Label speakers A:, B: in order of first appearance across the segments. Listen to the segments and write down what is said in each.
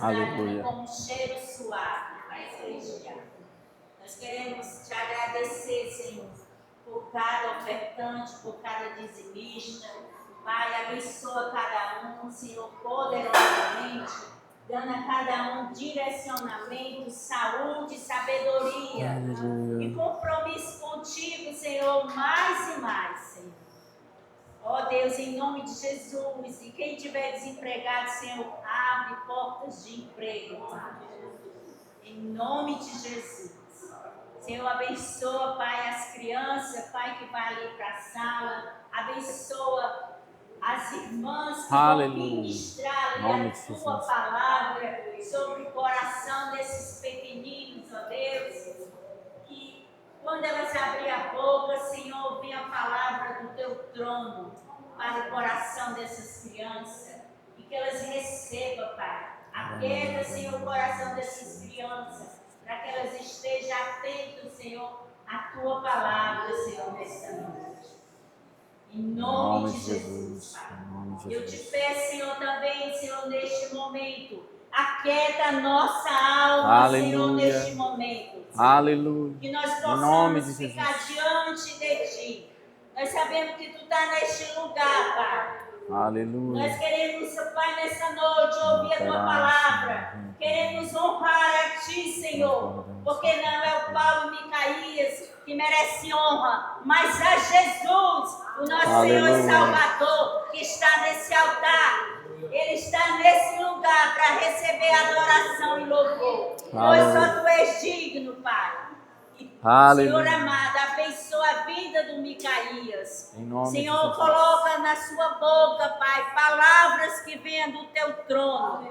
A: Aleluia.
B: como um cheiro suave, Pai celestial. Nós queremos te agradecer, Senhor, por cada ofertante, por cada dizimista. Pai, abençoa cada um, Senhor, poderosamente, dando a cada um direcionamento, saúde, sabedoria.
A: Aleluia.
B: E compromisso contigo, Senhor, mais e mais, Senhor. Ó Deus, em nome de Jesus, e quem tiver desempregado, Senhor, abre portas de emprego, Pai. Em nome de Jesus. Senhor, abençoa, Pai, as crianças, Pai, que vai ali para a sala. Abençoa as irmãs que vão ministrar ali a Tua palavra sobre o coração desses pequeninos, ó Deus. Que quando elas abrirem a boca, Senhor, venha a palavra do Teu trono para o coração dessas crianças. E que elas recebam, Pai. Aquieta, Senhor, o coração dessas crianças, para que elas estejam atentas, Senhor, à Tua palavra, Senhor, nesta noite. Em nome de Jesus, Pai. Eu te peço, Senhor, também, Senhor, neste momento, aquieta a nossa alma,
A: Aleluia.
B: Senhor, neste momento. Senhor.
A: Aleluia.
B: Que nós
A: Em nome de
B: possamos
A: Jesus.
B: ficar diante de Ti. Nós sabemos que Tu está neste lugar, Pai.
A: Aleluia.
B: Nós queremos, Pai, nessa noite ouvir a Tua palavra. Queremos honrar a Ti, Senhor. Porque não é o Paulo e Micaías que merece honra, mas a Jesus, o nosso Senhor e Salvador, que está nesse altar. Ele está nesse lugar para receber adoração e louvor. Pois só Tu és digno, Pai.
A: Aleluia.
B: Senhor amado, abençoa a vida do Micaías.
A: Em nome de
B: Senhor,
A: Jesus.
B: coloca na sua boca, Pai, palavras que venham do Teu trono.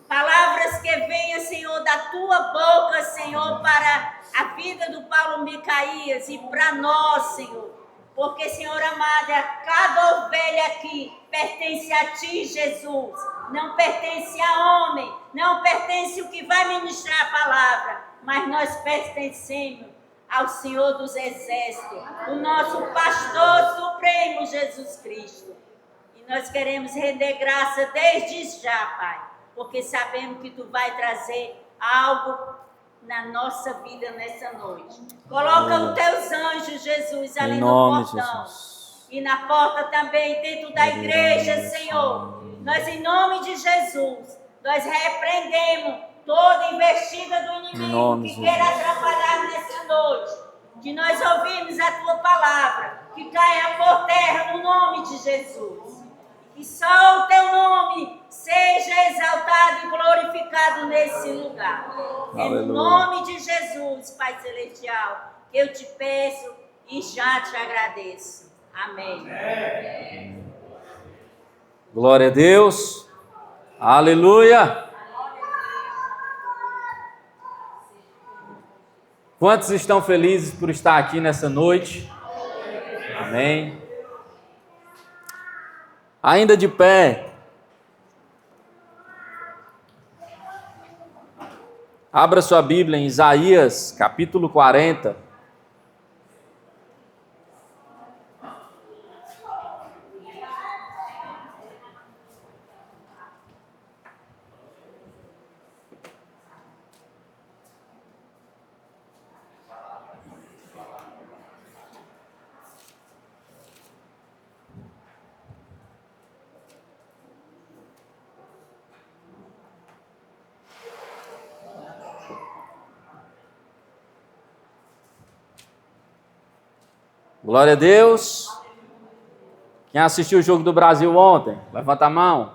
B: Palavras que venham, Senhor, da Tua boca, Senhor, para a vida do Paulo Micaías e para nós, Senhor. Porque, Senhor amado, cada ovelha aqui pertence a Ti, Jesus. Não pertence a homem, não pertence o que vai ministrar a palavra, mas nós pertencemos ao Senhor dos Exércitos, o nosso pastor supremo, Jesus Cristo. E nós queremos render graça desde já, Pai, porque sabemos que Tu vai trazer algo na nossa vida nessa noite. Coloca os Teus anjos, Jesus, ali no portão. E na porta também, dentro da igreja, Senhor. Nós, em nome de Jesus, nós repreendemos toda investida do inimigo que queira atrapalhar nessa noite. Que nós ouvimos a Tua palavra, que caia por terra no nome de Jesus. Que só o Teu nome seja exaltado e glorificado nesse lugar. Aleluia. Em nome de Jesus, Pai Celestial, eu te peço e já te agradeço. Amém. Amém.
A: Glória a Deus. Aleluia. Quantos estão felizes por estar aqui nessa noite? Amém. Ainda de pé. Abra sua Bíblia em Isaías, capítulo 40. Glória a Deus. Quem assistiu o jogo do Brasil ontem? Levanta a mão.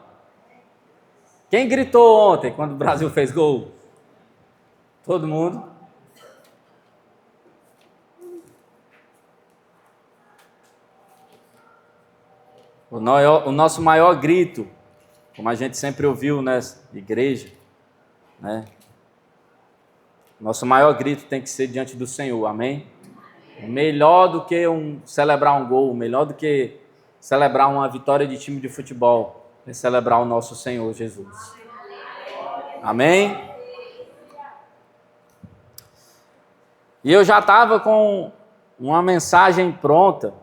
A: Quem gritou ontem quando o Brasil fez gol? Todo mundo? O nosso maior grito, como a gente sempre ouviu nessa igreja, né? Nosso maior grito tem que ser diante do Senhor, amém? Melhor do que celebrar um gol, melhor do que celebrar uma vitória de time de futebol, é celebrar o nosso Senhor Jesus. Amém? E eu já estava com uma mensagem pronta.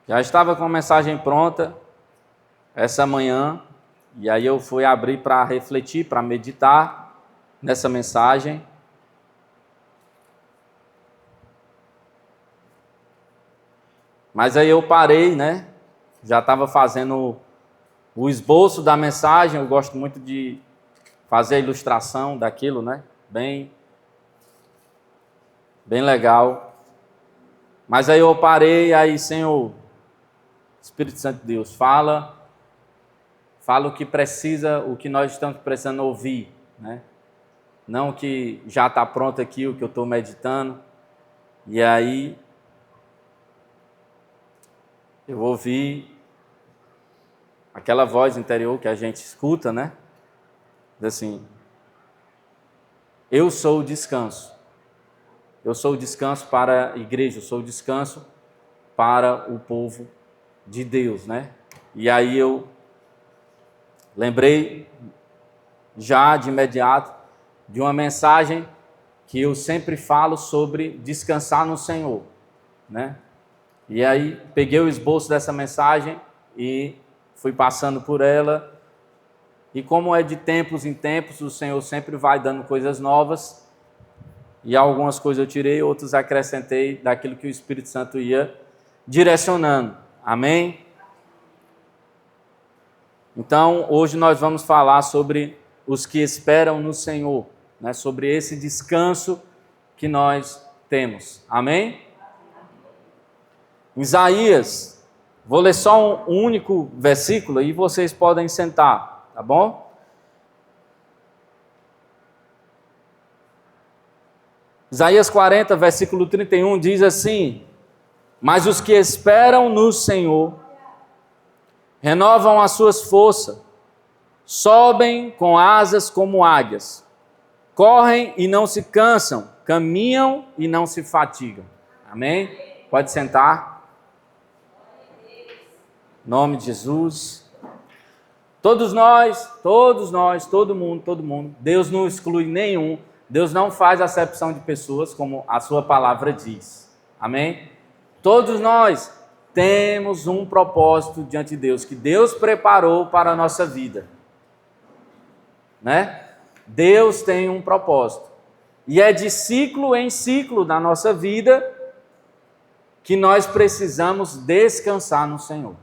A: Já estava com a mensagem pronta essa manhã, e aí eu fui abrir para refletir, para meditar nessa mensagem. Mas aí eu parei, né? Já estava fazendo o esboço da mensagem. Eu gosto muito de fazer a ilustração daquilo, né? Bem legal. Mas aí eu parei, aí, Senhor, Espírito Santo de Deus, fala o que precisa, o que nós estamos precisando ouvir, né? Não o que já está pronto aqui, o que eu estou meditando. E aí eu ouvi aquela voz interior que a gente escuta, né? Diz assim: eu sou o descanso. Eu sou o descanso para a igreja, eu sou o descanso para o povo de Deus, né? E aí eu lembrei já de imediato de uma mensagem que eu sempre falo sobre descansar no Senhor, né? E aí peguei o esboço dessa mensagem e fui passando por ela. E como é de tempos em tempos, o Senhor sempre vai dando coisas novas. E algumas coisas eu tirei, outras acrescentei daquilo que o Espírito Santo ia direcionando. Amém? Então, hoje nós vamos falar sobre os que esperam no Senhor, né? Sobre esse descanso que nós temos. Amém? Isaías, vou ler só um único versículo e vocês podem sentar, tá bom? Isaías 40, versículo 31 diz assim: mas os que esperam no Senhor renovam as suas forças, sobem com asas como águias, correm e não se cansam, caminham e não se fatigam. Amém? Pode sentar. Em nome de Jesus. Todos nós, todo mundo, Deus não exclui nenhum, Deus não faz acepção de pessoas, como a sua palavra diz. Amém? Todos nós temos um propósito diante de Deus, que Deus preparou para a nossa vida. Né? Deus tem um propósito. E é de ciclo em ciclo na nossa vida que nós precisamos descansar no Senhor.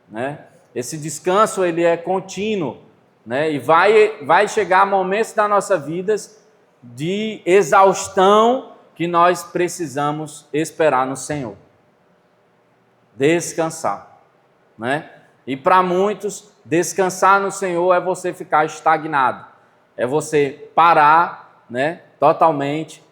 A: Né? Esse descanso ele é contínuo, né? E vai chegar momentos da nossa vida de exaustão que nós precisamos esperar no Senhor. Descansar, né? E para muitos, descansar no Senhor é você ficar estagnado, é você parar, né? Totalmente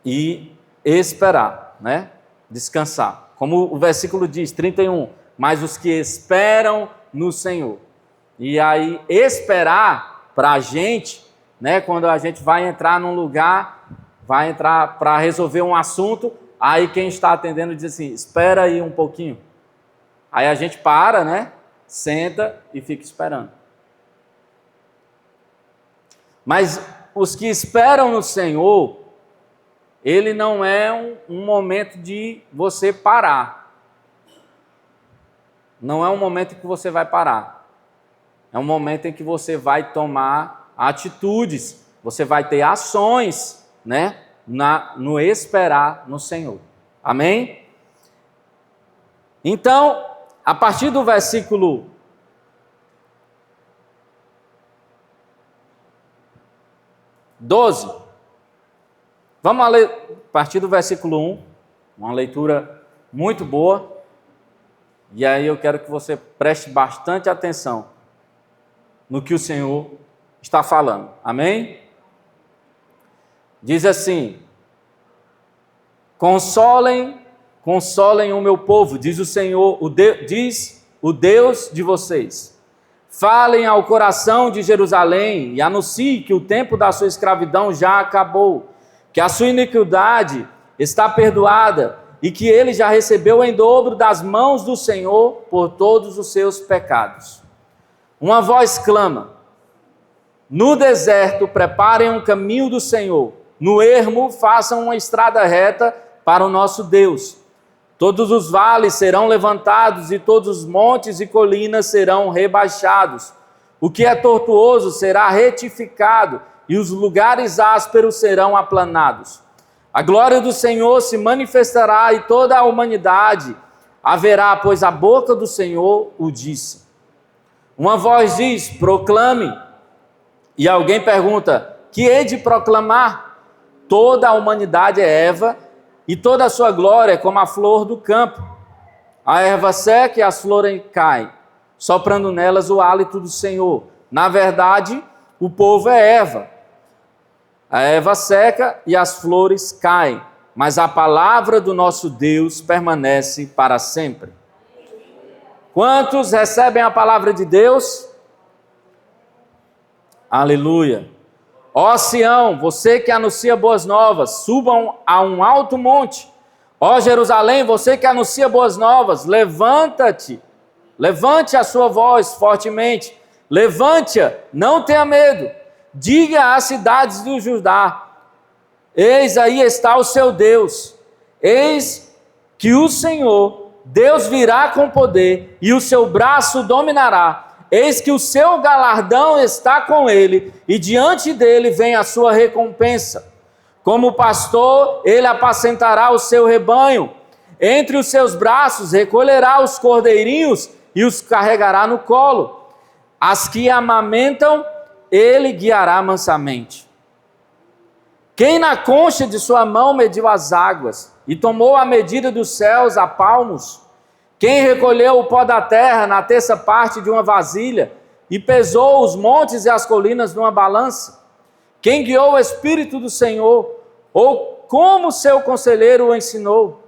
A: e esperar, né? Descansar. Como o versículo diz, 31, mas os que esperam no Senhor. E aí, esperar para a gente, né, quando a gente vai entrar num lugar, vai entrar para resolver um assunto, aí quem está atendendo diz assim, espera aí um pouquinho. Aí a gente para, né, senta e fica esperando. Mas os que esperam no Senhor, ele não é um momento de você parar. Não é um momento em que você vai parar. É um momento em que você vai tomar atitudes, você vai ter ações, né? No esperar no Senhor. Amém? Então, a partir do versículo 12, vamos ler a partir do versículo 1, uma leitura muito boa, e aí eu quero que você preste bastante atenção no que o Senhor está falando. Amém? Diz assim: consolem o meu povo, diz o Senhor, diz o Deus de vocês. Falem ao coração de Jerusalém e anunciem que o tempo da sua escravidão já acabou, que a sua iniquidade está perdoada e que ele já recebeu em dobro das mãos do Senhor por todos os seus pecados. Uma voz clama: no deserto preparem um caminho do Senhor, no ermo façam uma estrada reta para o nosso Deus. Todos os vales serão levantados e todos os montes e colinas serão rebaixados. O que é tortuoso será retificado e os lugares ásperos serão aplanados. A glória do Senhor se manifestará e toda a humanidade haverá, pois a boca do Senhor o disse. Uma voz diz, proclame. E alguém pergunta, que hei de proclamar? Toda a humanidade é erva e toda a sua glória é como a flor do campo. A erva seca e as flores caem, soprando nelas o hálito do Senhor. Na verdade, o povo é erva. A erva seca e as flores caem, mas a palavra do nosso Deus permanece para sempre. Quantos recebem a palavra de Deus? Aleluia. Ó Sião, você que anuncia boas novas, subam a um alto monte. Ó Jerusalém, você que anuncia boas novas, levanta-te, levante a sua voz fortemente, levante-a, não tenha medo. Diga às cidades do Judá, eis aí está o seu Deus, eis que o Senhor, Deus virá com poder e o seu braço dominará. Eis que o seu galardão está com ele e diante dele vem a sua recompensa. Como pastor, ele apacentará o seu rebanho. Entre os seus braços recolherá os cordeirinhos e os carregará no colo. As que amamentam, ele guiará mansamente. Quem na concha de sua mão mediu as águas e tomou a medida dos céus a palmos? Quem recolheu o pó da terra na terça parte de uma vasilha e pesou os montes e as colinas numa balança? Quem guiou o Espírito do Senhor, ou como seu conselheiro o ensinou?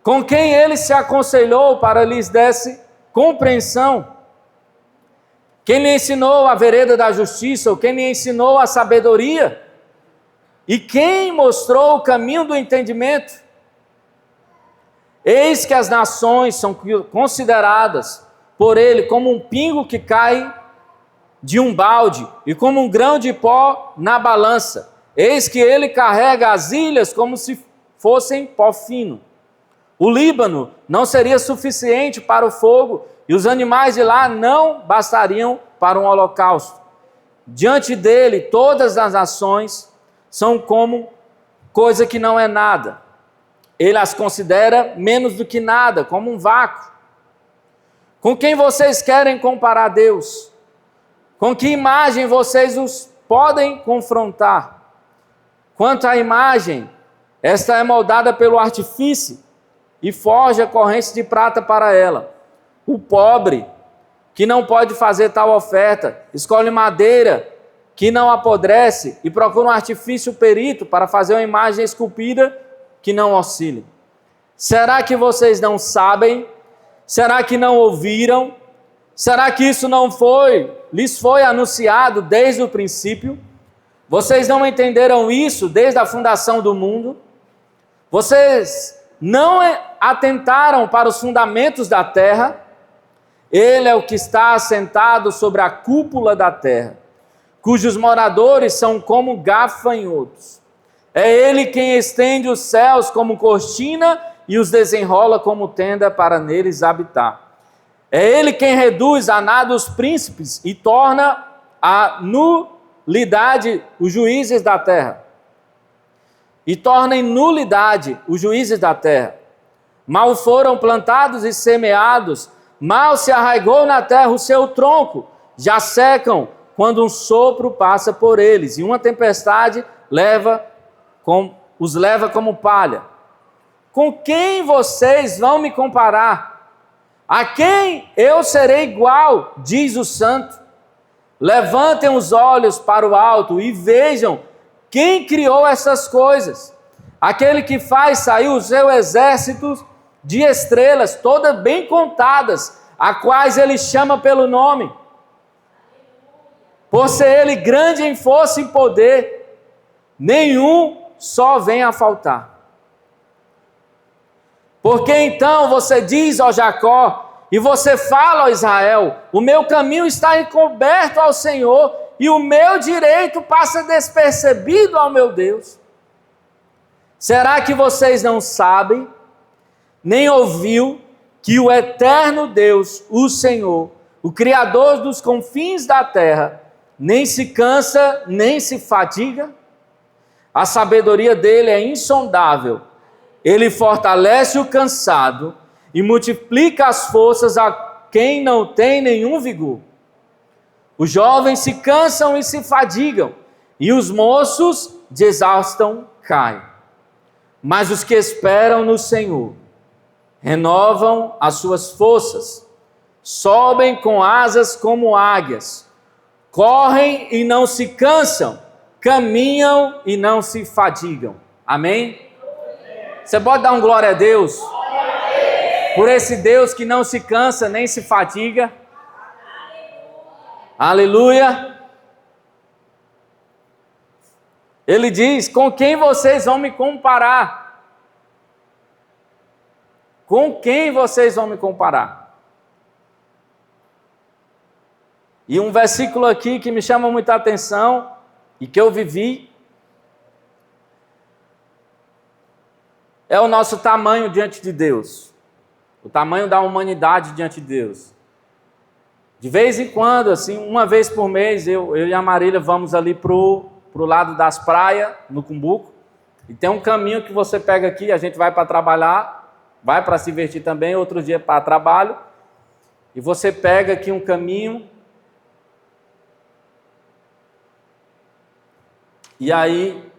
A: Com quem ele se aconselhou para lhes desse compreensão? Quem lhe ensinou a vereda da justiça, ou quem lhe ensinou a sabedoria? E quem mostrou o caminho do entendimento? Eis que as nações são consideradas por ele como um pingo que cai de um balde e como um grão de pó na balança. Eis que ele carrega as ilhas como se fossem pó fino. O Líbano não seria suficiente para o fogo e os animais de lá não bastariam para um holocausto. Diante dele, todas as nações são como coisa que não é nada. Ele as considera menos do que nada, como um vácuo. Com quem vocês querem comparar Deus? Com que imagem vocês os podem confrontar? Quanto à imagem, esta é moldada pelo artifício e forja correntes de prata para ela. O pobre, que não pode fazer tal oferta, escolhe madeira que não apodrece e procura um artifício perito para fazer uma imagem esculpida que não oscile. Será que vocês não sabem? Será que não ouviram? Será que isso não lhes foi anunciado desde o princípio? Vocês não entenderam isso desde a fundação do mundo? Vocês não atentaram para os fundamentos da terra? Ele é o que está assentado sobre a cúpula da terra, cujos moradores são como gafanhotos. É ele quem estende os céus como cortina e os desenrola como tenda para neles habitar. É ele quem reduz a nada os príncipes e torna a nulidade os juízes da terra. E torna em nulidade os juízes da terra. Mal foram plantados e semeados, mal se arraigou na terra o seu tronco, já secam quando um sopro passa por eles, e uma tempestade os leva como palha. Com quem vocês vão me comparar? A quem eu serei igual, diz o santo. Levantem os olhos para o alto e vejam quem criou essas coisas. Aquele que faz sair o seu exército de estrelas, todas bem contadas, a quais ele chama pelo nome. Por ser ele grande em força e poder, nenhum só vem a faltar. Porque então você diz ao Jacó, e você fala ao Israel, o meu caminho está encoberto ao Senhor, e o meu direito passa despercebido ao meu Deus. Será que vocês não sabem, nem ouviu, que o eterno Deus, o Senhor, o Criador dos confins da terra, nem se cansa, nem se fadiga? A sabedoria dele é insondável. Ele fortalece o cansado e multiplica as forças a quem não tem nenhum vigor. Os jovens se cansam e se fadigam, e os moços de exaustam caem. Mas os que esperam no Senhor renovam as suas forças, sobem com asas como águias, correm e não se cansam, caminham e não se fadigam. Amém? Você pode dar um glória a Deus? Por esse Deus que não se cansa nem se fadiga. Aleluia. Ele diz: com quem vocês vão me comparar? Com quem vocês vão me comparar? E um versículo aqui que me chama muita atenção e que eu vivi é o nosso tamanho diante de Deus, o tamanho da humanidade diante de Deus. De vez em quando, assim, uma vez por mês, eu e a Marília vamos ali pro lado das praias, no Cumbuco, e tem um caminho que você pega aqui, a gente vai para trabalhar, vai para se divertir também, outro dia para trabalho, e você pega aqui um caminho, e aí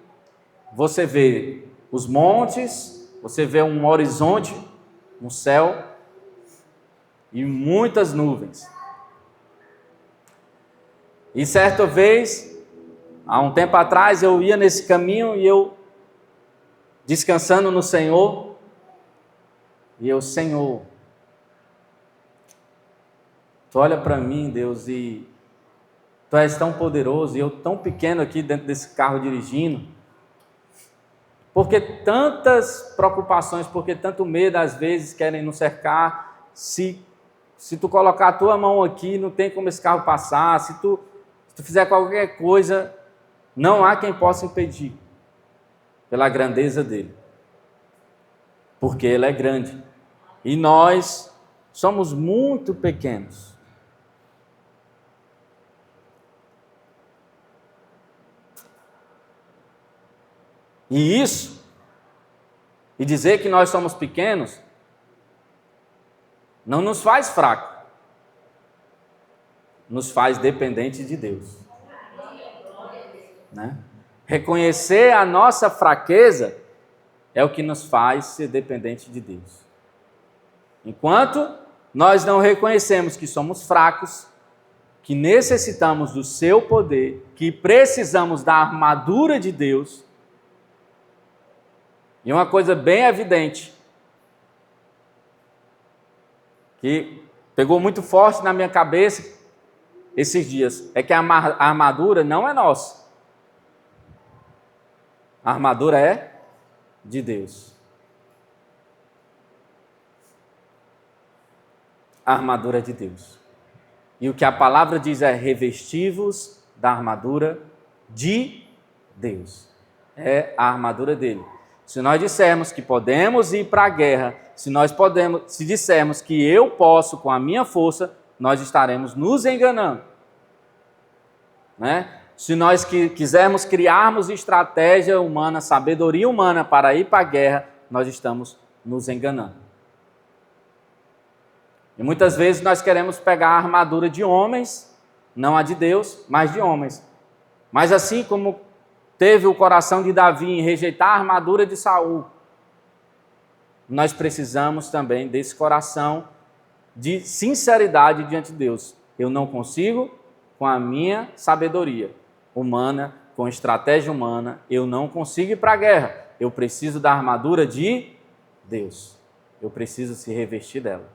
A: você vê os montes, você vê um horizonte, um céu, e muitas nuvens. E certa vez, há um tempo atrás, eu ia nesse caminho e eu, descansando no Senhor, e eu: Senhor, Tu olha para mim, Deus, e Tu és tão poderoso, e eu tão pequeno aqui dentro desse carro dirigindo. Por que tantas preocupações, por que tanto medo às vezes querem nos cercar? Se Tu colocar a Tua mão aqui, não tem como esse carro passar. Se tu fizer qualquer coisa, não há quem possa impedir, pela grandeza dele, porque ele é grande e nós somos muito pequenos. E isso, e dizer que nós somos pequenos, não nos faz fraco, nos faz dependentes de Deus, né? Reconhecer a nossa fraqueza é o que nos faz ser dependente de Deus. Enquanto nós não reconhecemos que somos fracos, que necessitamos do seu poder, que precisamos da armadura de Deus, e uma coisa bem evidente, que pegou muito forte na minha cabeça esses dias, é que a armadura não é nossa. A armadura é de Deus. A armadura é de Deus. E o que a palavra diz é: revesti-vos da armadura de Deus. É a armadura dele. Se nós dissermos que podemos ir para a guerra, se dissermos que eu posso com a minha força, nós estaremos nos enganando, né? Se nós quisermos criarmos estratégia humana, sabedoria humana para ir para a guerra, nós estamos nos enganando. E muitas vezes nós queremos pegar a armadura de homens, não a de Deus, mas de homens. Mas assim como teve o coração de Davi em rejeitar a armadura de Saul, nós precisamos também desse coração de sinceridade diante de Deus. Eu não consigo com a minha sabedoria humana, com estratégia humana, eu não consigo ir para a guerra. Eu preciso da armadura de Deus. Eu preciso se revestir dela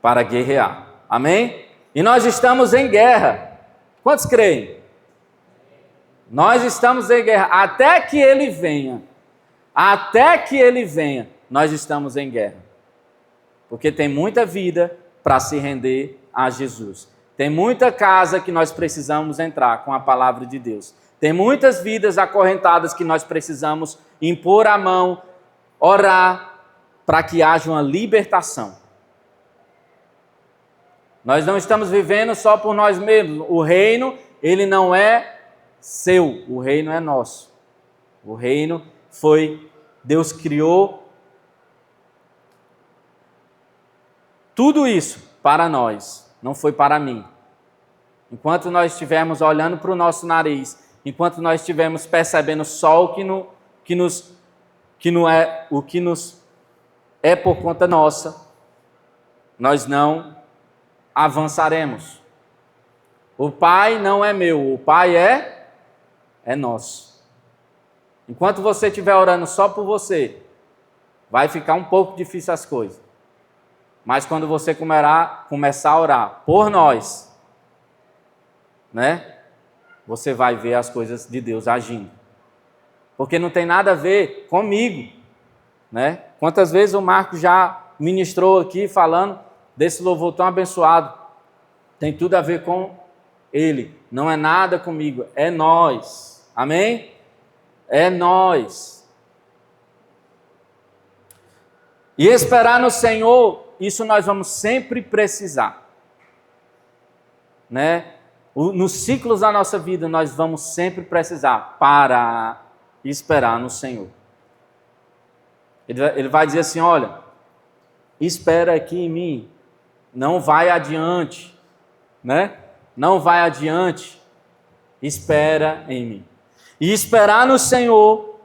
A: para guerrear. Amém? E nós estamos em guerra. Quantos creem? Nós estamos em guerra. Até que ele venha. Até que ele venha, nós estamos em guerra. Porque tem muita vida para se render a Jesus. Tem muita casa que nós precisamos entrar com a palavra de Deus. Tem muitas vidas acorrentadas que nós precisamos impor a mão, orar, para que haja uma libertação. Nós não estamos vivendo só por nós mesmos. O reino, ele não é seu, o reino é nosso. O reino foi, Deus criou tudo isso para nós, não foi para mim. Enquanto nós estivermos olhando para o nosso nariz, enquanto nós estivermos percebendo só o que nos é por conta nossa, nós não avançaremos. O Pai não é meu, o Pai é nosso. Enquanto você estiver orando só por você, vai ficar um pouco difícil as coisas. Mas quando você começar a orar por nós, né? Você vai ver as coisas de Deus agindo. Porque não tem nada a ver comigo, né? Quantas vezes o Marco já ministrou aqui falando desse louvor tão abençoado. Tem tudo a ver com ele. Não é nada comigo, é nós. Amém? É nós. E esperar no Senhor, isso nós vamos sempre precisar, né? Nos ciclos da nossa vida, nós vamos sempre precisar parar e esperar no Senhor. Ele vai dizer assim, olha, espera aqui em mim, não vai adiante, né? Não vai adiante, espera em mim. E esperar no Senhor,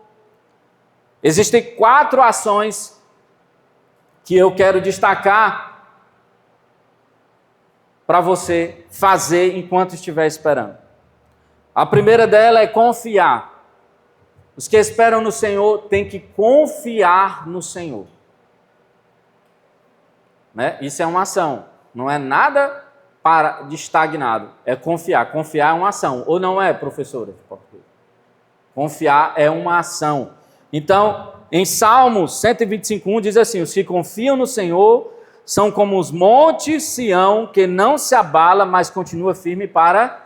A: existem 4 ações que eu quero destacar para você fazer enquanto estiver esperando. A primeira dela é confiar. Os que esperam no Senhor têm que confiar no Senhor. Né? Isso é uma ação, não é nada de estagnado, é confiar. Confiar é uma ação, ou não é, professora de português? Confiar é uma ação. Então, em Salmos 125:1 diz assim, os que confiam no Senhor são como os montes Sião, que não se abala, mas continua firme para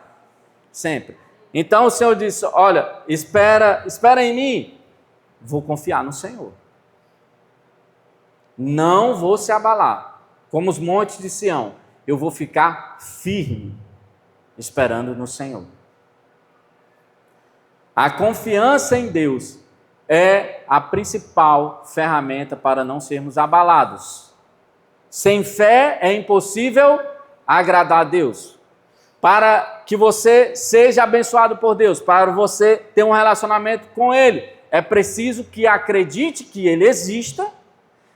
A: sempre. Então o Senhor disse, olha, espera em mim. Vou confiar no Senhor. Não vou se abalar. Como os montes de Sião, eu vou ficar firme, esperando no Senhor. A confiança em Deus é a principal ferramenta para não sermos abalados. Sem fé é impossível agradar a Deus. Para que você seja abençoado por Deus, para você ter um relacionamento com Ele, é preciso que acredite que Ele exista,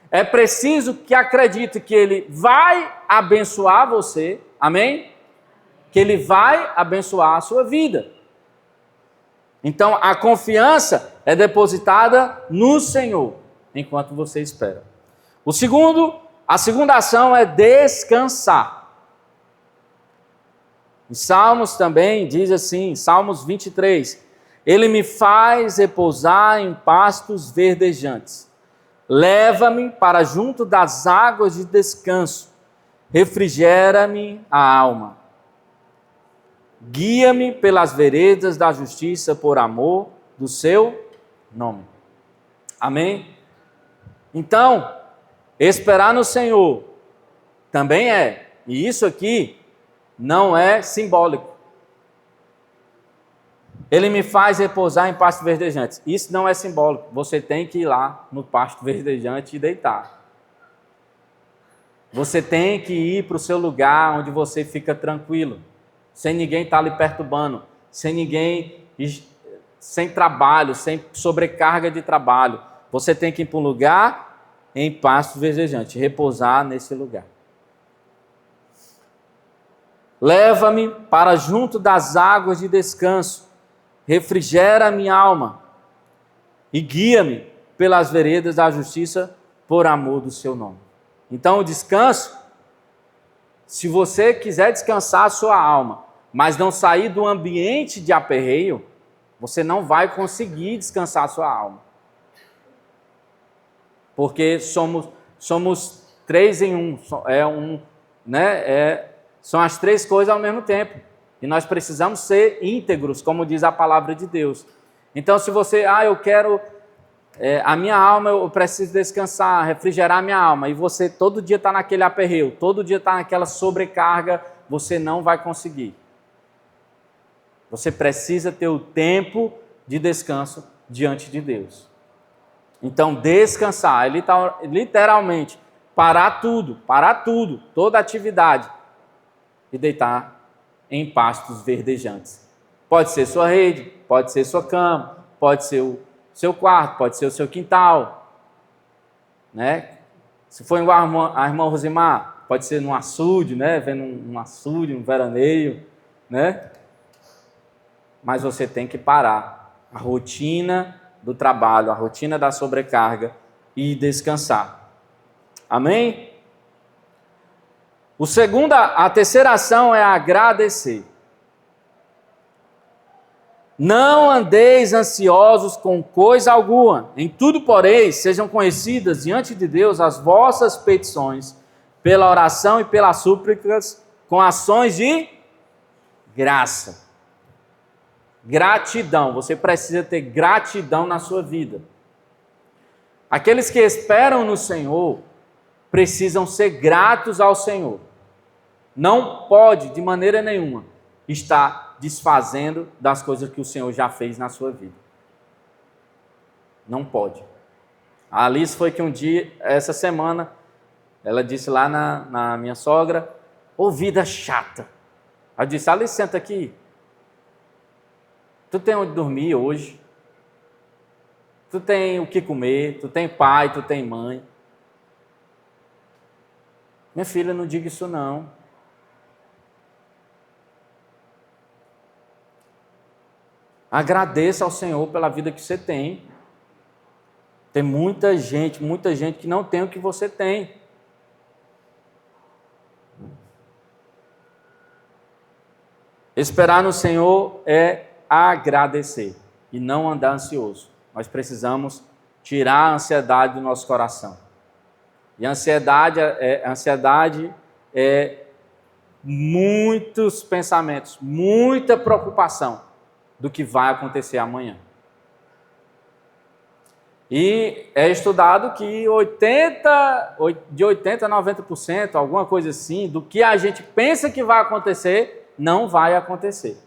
A: é preciso que acredite que Ele vai abençoar você, amém? Que Ele vai abençoar a sua vida. Então, a confiança é depositada no Senhor, enquanto você espera. A segunda ação é descansar. Em Salmos também diz assim, Salmos 23, Ele me faz repousar em pastos verdejantes. Leva-me para junto das águas de descanso. Refrigera-me a alma. Guia-me pelas veredas da justiça por amor do seu nome. Amém? Então, esperar no Senhor também e isso aqui não é simbólico. Ele me faz repousar em pastos verdejantes. Isso não é simbólico. Você tem que ir lá no pasto verdejante e deitar. Você tem que ir para o seu lugar onde você fica tranquilo, sem ninguém estar lhe perturbando, sem trabalho, sem sobrecarga de trabalho. Você tem que ir para um lugar em pastos verdejantes, repousar nesse lugar. Leva-me para junto das águas de descanso, refrigera a minha alma e guia-me pelas veredas da justiça por amor do seu nome. Então o descanso, se você quiser descansar a sua alma, mas não sair do ambiente de aperreio, você não vai conseguir descansar a sua alma. Porque somos 3 em 1, são as 3 coisas ao mesmo tempo. E nós precisamos ser íntegros, como diz a palavra de Deus. Então, se você, eu quero, a minha alma, eu preciso descansar, refrigerar a minha alma, e você todo dia está naquele aperreio, todo dia está naquela sobrecarga, você não vai conseguir. Você precisa ter o tempo de descanso diante de Deus. Então, descansar, literalmente, parar tudo, toda atividade, e deitar em pastos verdejantes. Pode ser sua rede, pode ser sua cama, pode ser o seu quarto, pode ser o seu quintal, né? Se for igual a irmã Rosimar, pode ser num açude, né? Vendo um açude, um veraneio, né? Mas você tem que parar a rotina do trabalho, a rotina da sobrecarga e descansar. Amém? A terceira ação é agradecer. Não andeis ansiosos com coisa alguma. Em tudo, porém, sejam conhecidas diante de Deus as vossas petições, pela oração e pelas súplicas, com ações de graça. Gratidão. Você precisa ter gratidão na sua vida. Aqueles que esperam no Senhor precisam ser gratos ao Senhor. Não pode, de maneira nenhuma, estar desfazendo das coisas que o Senhor já fez na sua vida. Não pode. A Alice foi que um dia, essa semana, ela disse lá na minha sogra, vida chata. Eu disse, Alice, senta aqui. Tu tem onde dormir hoje? Tu tem o que comer? Tu tem pai, tu tem mãe? Minha filha, não diga isso não. Agradeça ao Senhor pela vida que você tem. Tem muita gente que não tem o que você tem. Esperar no Senhor é agradecer e não andar ansioso. Nós precisamos tirar a ansiedade do nosso coração. E a ansiedade é muitos pensamentos, muita preocupação do que vai acontecer amanhã. E é estudado que de 80% a 90%, alguma coisa assim, do que a gente pensa que vai acontecer, não vai acontecer.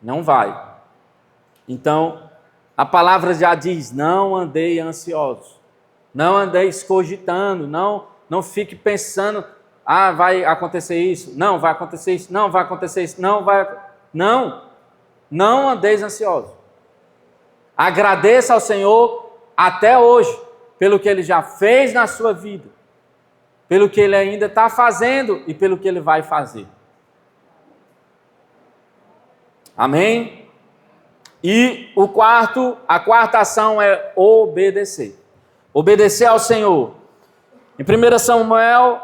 A: Não vai. Então, a palavra já diz, não andei ansiosos. Não andeis cogitando, não fique pensando, vai acontecer isso, não vai acontecer isso, não vai acontecer isso, não andeis ansiosos. Agradeça ao Senhor até hoje, pelo que Ele já fez na sua vida, pelo que Ele ainda está fazendo e pelo que Ele vai fazer. Amém? E a quarta ação é obedecer. Obedecer ao Senhor. Em 1 Samuel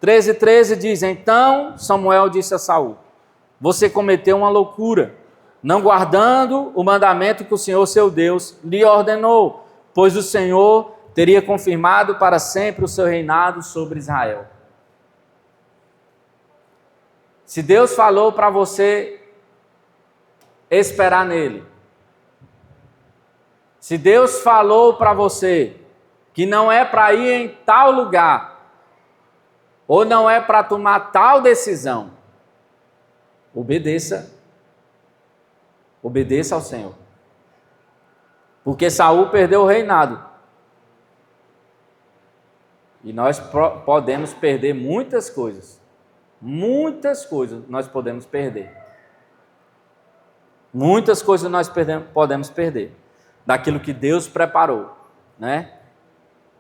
A: 13:13 diz, então Samuel disse a Saul, você cometeu uma loucura, não guardando o mandamento que o Senhor seu Deus lhe ordenou, pois o Senhor teria confirmado para sempre o seu reinado sobre Israel. Se Deus falou para você esperar nele, se Deus falou para você que não é para ir em tal lugar, ou não é para tomar tal decisão, obedeça ao Senhor. Porque Saul perdeu o reinado. E nós podemos perder muitas coisas. Muitas coisas nós podemos perder. Muitas coisas nós podemos perder. Daquilo que Deus preparou, né?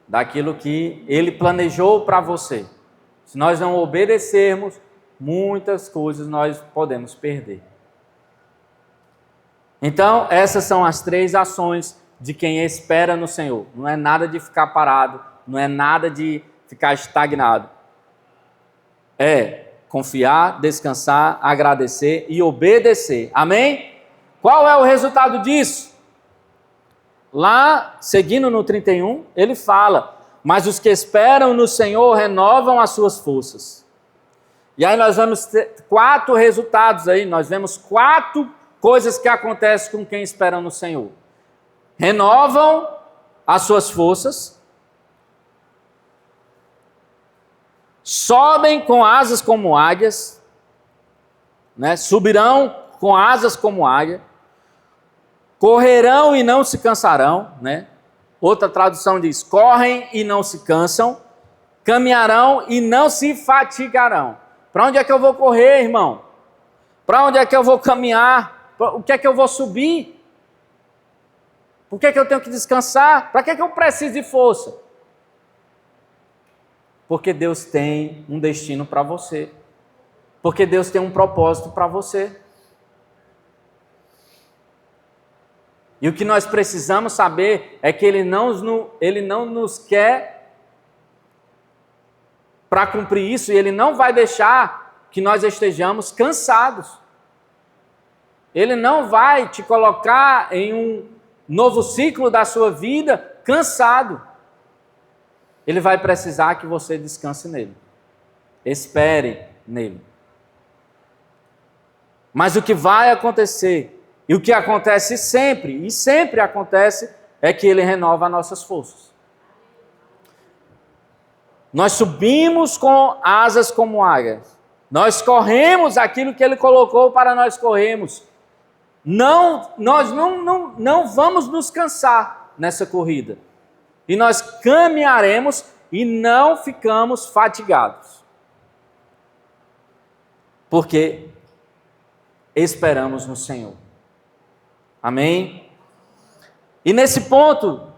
A: Daquilo que Ele planejou para você. Se nós não obedecermos, muitas coisas nós podemos perder. Então, essas são as 3 ações de quem espera no Senhor. Não é nada de ficar parado, não é nada de ficar estagnado. É confiar, descansar, agradecer e obedecer. Amém? Qual é o resultado disso? Lá, seguindo no 31, ele fala, mas os que esperam no Senhor renovam as suas forças. E aí nós vamos ter 4 resultados aí, nós vemos 4 coisas que acontecem com quem espera no Senhor. Renovam as suas forças, sobem com asas como águias, né? Subirão com asas como águia, correrão e não se cansarão, né? Outra tradução diz, correm e não se cansam, caminharão e não se fatigarão. Para onde é que eu vou correr, irmão? Para onde é que eu vou caminhar? O que é que eu vou subir? Por que é que eu tenho que descansar? Para que é que eu preciso de força? Porque Deus tem um destino para você. Porque Deus tem um propósito para você. E o que nós precisamos saber é que Ele não nos quer para cumprir isso, e Ele não vai deixar que nós estejamos cansados. Ele não vai te colocar em um novo ciclo da sua vida cansado. Ele vai precisar que você descanse nele. Espere nele. Mas o que vai acontecer, e o que acontece sempre, e sempre acontece, é que Ele renova nossas forças. Nós subimos com asas como águias. Nós corremos aquilo que Ele colocou para nós corrermos. Nós não vamos nos cansar nessa corrida. E nós caminharemos e não ficamos fatigados. Porque esperamos no Senhor. Amém? E nesse ponto,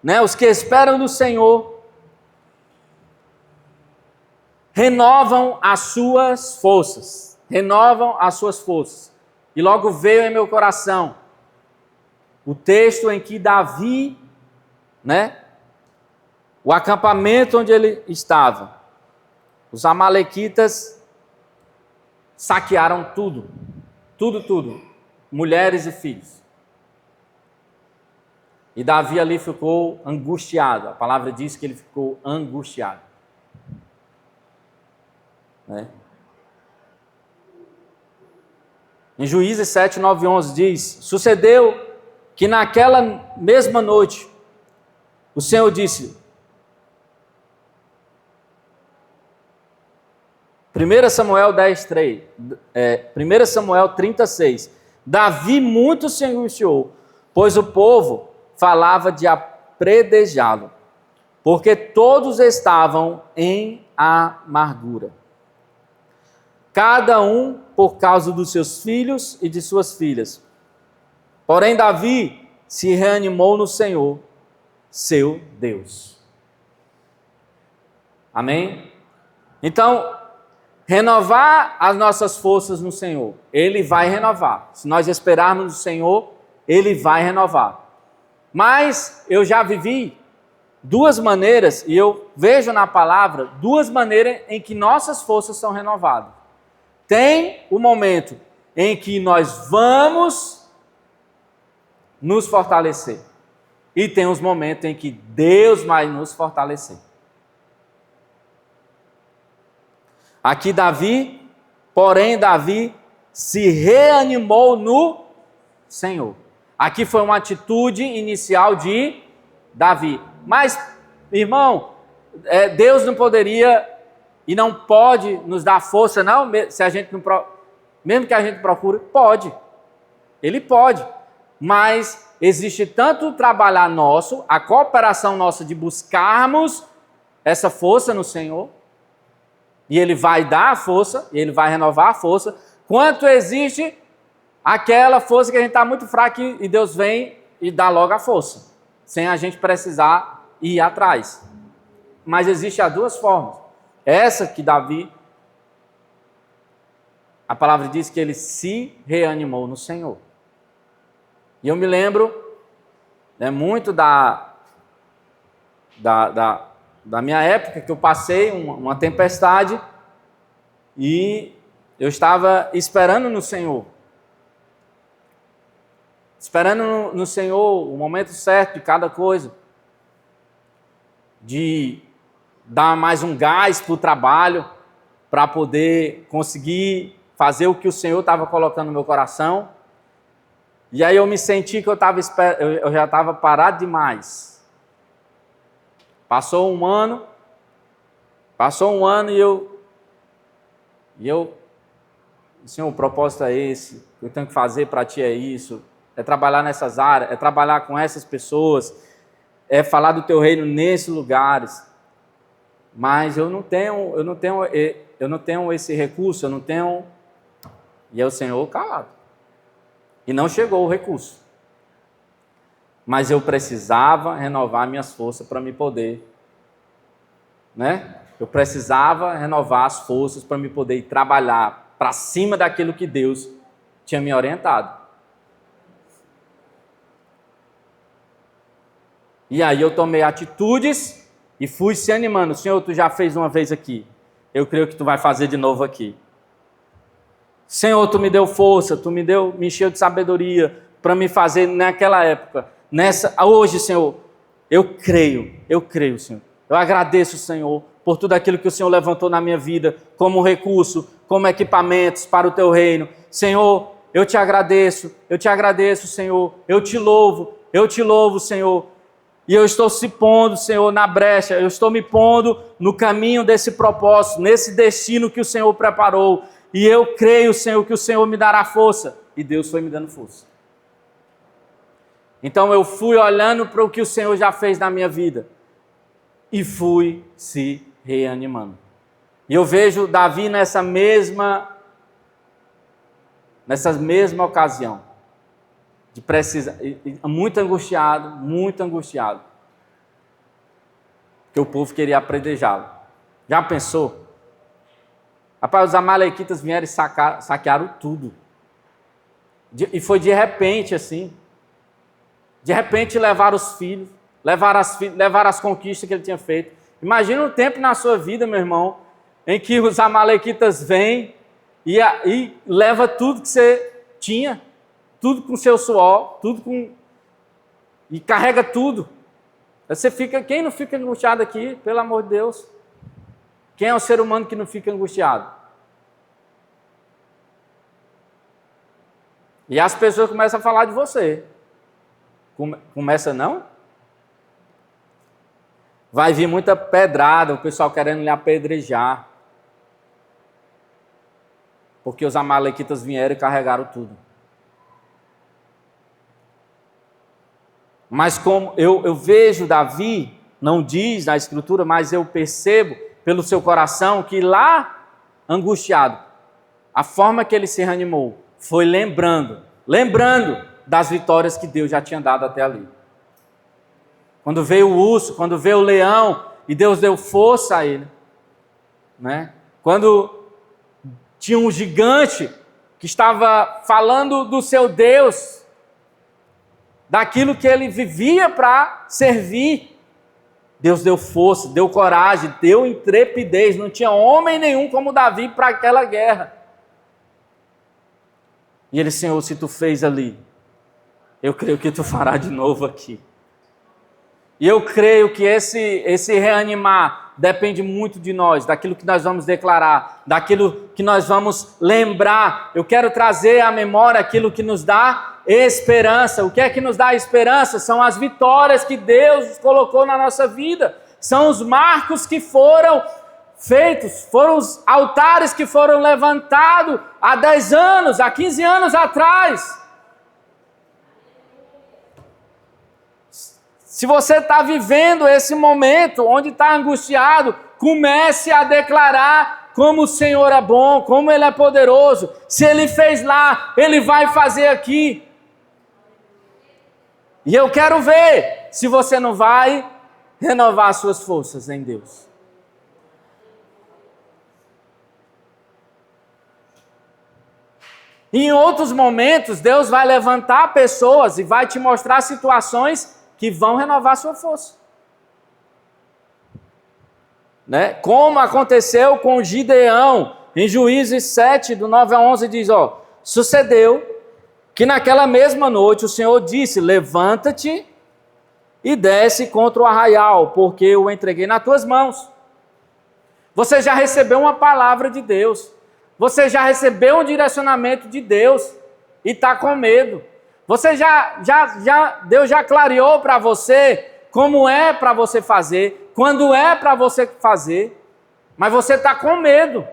A: né, os que esperam no Senhor renovam as suas forças. Renovam as suas forças. E logo veio em meu coração o texto em que Davi, né, o acampamento onde ele estava, os amalequitas saquearam tudo, mulheres e filhos. E Davi ali ficou angustiado, a palavra diz que ele ficou angustiado. Né? Em Juízes 7, 9 e 11 diz, sucedeu que naquela mesma noite, o Senhor disse, 1 Samuel 10:3, 1 Samuel 36, Davi muito se angustiou, pois o povo falava de apredejá-lo, porque todos estavam em amargura. Cada um por causa dos seus filhos e de suas filhas. Porém, Davi se reanimou no Senhor, seu Deus. Amém? Então, renovar as nossas forças no Senhor. Ele vai renovar. Se nós esperarmos no Senhor, Ele vai renovar. Mas eu já vivi 2 maneiras, e eu vejo na palavra 2 maneiras em que nossas forças são renovadas. Tem o momento em que nós vamos nos fortalecer. E tem os momentos em que Deus vai nos fortalecer. Aqui Davi se reanimou no Senhor. Aqui foi uma atitude inicial de Davi. Mas, irmão, Deus não poderia e não pode nos dar força, não, se a gente não, mesmo que a gente procure, pode. Ele pode. Mas existe tanto o trabalhar nosso, a cooperação nossa de buscarmos essa força no Senhor, e Ele vai dar a força, e Ele vai renovar a força, quanto existe aquela força que a gente está muito fraco e Deus vem e dá logo a força, sem a gente precisar ir atrás. Mas existe as 2 formas. Essa que Davi, a palavra diz que ele se reanimou no Senhor. E eu me lembro muito da minha época, que eu passei uma tempestade e eu estava esperando no Senhor. Esperando no Senhor o momento certo de cada coisa. De dar mais um gás para o trabalho. para poder conseguir fazer o que o Senhor estava colocando no meu coração. E aí eu me senti que eu já estava parado demais. Passou um ano e eu, Senhor, o propósito é esse, o que eu tenho que fazer para Ti é isso, é trabalhar nessas áreas, é trabalhar com essas pessoas, é falar do Teu reino nesses lugares. Mas eu não tenho esse recurso, eu não tenho. E é o Senhor calado. E não chegou o recurso. Mas eu precisava renovar minhas forças para me poder, né? Eu precisava renovar as forças para me poder ir trabalhar para cima daquilo que Deus tinha me orientado. E aí eu tomei atitudes e fui se animando. Senhor, tu já fez uma vez aqui. Eu creio que tu vai fazer de novo aqui. Senhor, tu me deu força, me encheu de sabedoria para me fazer naquela época. Hoje, Senhor, eu creio, Senhor. Eu agradeço, Senhor, por tudo aquilo que o Senhor levantou na minha vida, como recurso, como equipamentos para o teu reino. Senhor, eu te agradeço, Senhor. Eu te louvo, Senhor. E eu estou se pondo, Senhor, na brecha, eu estou me pondo no caminho desse propósito, nesse destino que o Senhor preparou. E eu creio, Senhor, que o Senhor me dará força. E Deus foi me dando força. Então eu fui olhando para o que o Senhor já fez na minha vida. E fui se reanimando. E eu vejo Davi nessa mesma ocasião. De precisar, muito angustiado. Porque o povo queria apredejá-lo. Já pensou? Rapaz, os amalequitas vieram e saquearam tudo. E foi de repente assim. De repente levaram os filhos, levaram as conquistas que ele tinha feito. Imagina um tempo na sua vida, meu irmão, em que os amalequitas vêm e leva tudo que você tinha, tudo com seu suor, e carrega tudo. Quem não fica angustiado aqui, pelo amor de Deus? Quem é o ser humano que não fica angustiado? E as pessoas começam a falar de você. Começa não? Vai vir muita pedrada, o pessoal querendo lhe apedrejar. Porque os amalequitas vieram e carregaram tudo. Mas como eu vejo Davi, não diz na Escritura, mas eu percebo pelo seu coração que lá, angustiado, a forma que ele se reanimou foi lembrando das vitórias que Deus já tinha dado até ali. Quando veio o urso, quando veio o leão, e Deus deu força a ele. Né? Quando tinha um gigante que estava falando do seu Deus, daquilo que ele vivia para servir, Deus deu força, deu coragem, deu intrepidez. Não tinha homem nenhum como Davi para aquela guerra. E ele, Senhor, se tu fez ali, eu creio que tu fará de novo aqui. E eu creio que esse reanimar depende muito de nós, daquilo que nós vamos declarar, daquilo que nós vamos lembrar. Eu quero trazer à memória aquilo que nos dá esperança. O que é que nos dá esperança? São as vitórias que Deus colocou na nossa vida. São os marcos que foram feitos, foram os altares que foram levantados há 10 anos, há 15 anos atrás. Se você está vivendo esse momento onde está angustiado, comece a declarar como o Senhor é bom, como Ele é poderoso. Se Ele fez lá, Ele vai fazer aqui. E eu quero ver se você não vai renovar suas forças em Deus. E em outros momentos, Deus vai levantar pessoas e vai te mostrar situações que vão renovar sua força. Né? Como aconteceu com Gideão, em Juízes 7, do 9 a 11, diz, sucedeu que naquela mesma noite o Senhor disse, levanta-te e desce contra o arraial, porque eu o entreguei nas tuas mãos. Você já recebeu uma palavra de Deus. Você já recebeu um direcionamento de Deus e está com medo. Deus já clareou para você como é para você fazer, quando é para você fazer, mas você está com medo.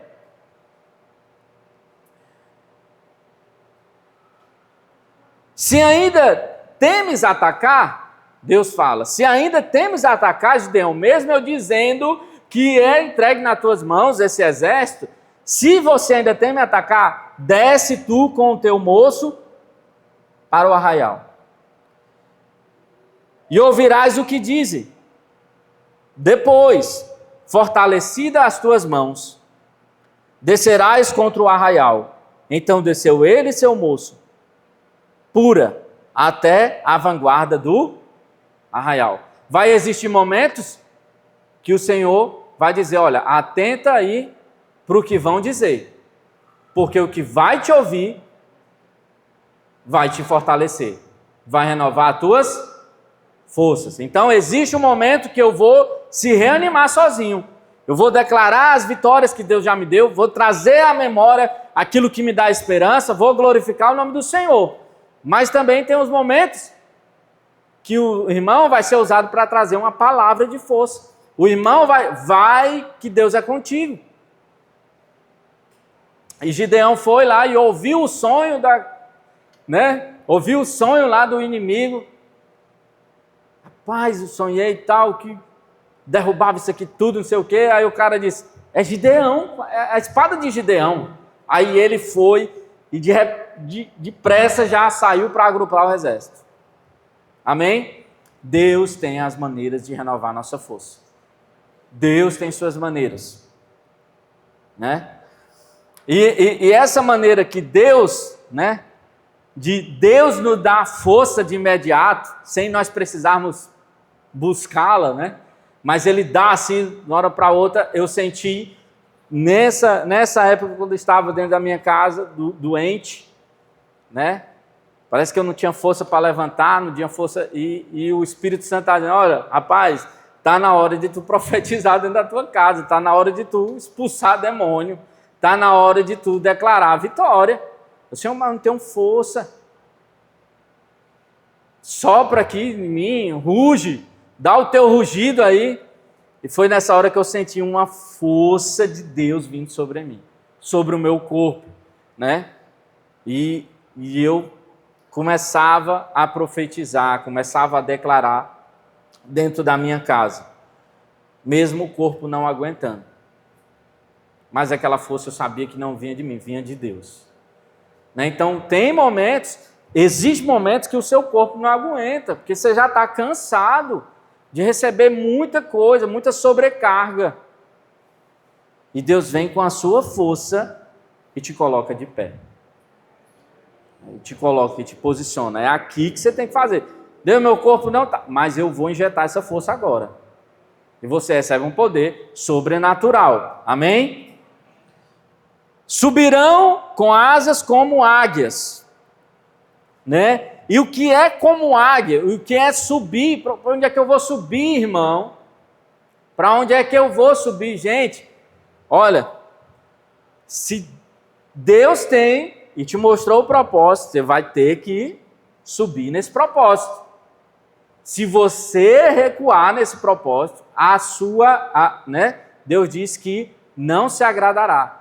A: Se ainda temes atacar, Deus fala, se ainda temes atacar, Gideão, mesmo eu dizendo que é entregue nas tuas mãos esse exército, se você ainda teme atacar, desce tu com o teu moço para o arraial. E ouvirás o que dizem. Depois, fortalecida as tuas mãos, descerás contra o arraial. Então desceu ele e seu moço, pura, até a vanguarda do arraial. Vai existir momentos que o Senhor vai dizer, olha, atenta aí para o que vão dizer, porque o que vai te ouvir vai te fortalecer, vai renovar as tuas forças. Então existe um momento que eu vou se reanimar sozinho, eu vou declarar as vitórias que Deus já me deu, vou trazer à memória aquilo que me dá esperança, vou glorificar o nome do Senhor. Mas também tem os momentos que o irmão vai ser usado para trazer uma palavra de força. O irmão vai que Deus é contigo. E Gideão foi lá e ouviu o sonho ouviu o sonho lá do inimigo. Rapaz, eu sonhei tal, que derrubava isso aqui tudo, não sei o quê. Aí o cara disse, é Gideão, é a espada de Gideão. Aí ele foi e depressa já saiu para agrupar o exército. Amém? Deus tem as maneiras de renovar nossa força. Deus tem suas maneiras. Né? E essa maneira que Deus, de Deus nos dar força de imediato, sem nós precisarmos buscá-la, mas Ele dá assim, de uma hora para outra. Eu senti nessa época, quando eu estava dentro da minha casa, doente, parece que eu não tinha força para levantar, não tinha força, e o Espírito Santo está dizendo, olha, rapaz, está na hora de tu profetizar dentro da tua casa, está na hora de tu expulsar demônio, está na hora de tu declarar a vitória. O Senhor, mas não tenho força. Sopra aqui em mim, ruge, dá o teu rugido aí. E foi nessa hora que eu senti uma força de Deus vindo sobre mim, sobre o meu corpo, E eu começava a profetizar, começava a declarar dentro da minha casa, mesmo o corpo não aguentando. Mas aquela força eu sabia que não vinha de mim, vinha de Deus. Então tem momentos, existem momentos que o seu corpo não aguenta, porque você já está cansado de receber muita coisa, muita sobrecarga. E Deus vem com a sua força e te coloca de pé. Te coloca e te posiciona. É aqui que você tem que fazer. Deus, meu corpo não está, mas eu vou injetar essa força agora. E você recebe um poder sobrenatural. Amém? Subirão com asas como águias. E o que é como águia? O que é subir? Para onde é que eu vou subir, irmão? Para onde é que eu vou subir? Gente, olha, se Deus tem e te mostrou o propósito, você vai ter que subir nesse propósito. Se você recuar nesse propósito, Deus diz que não se agradará.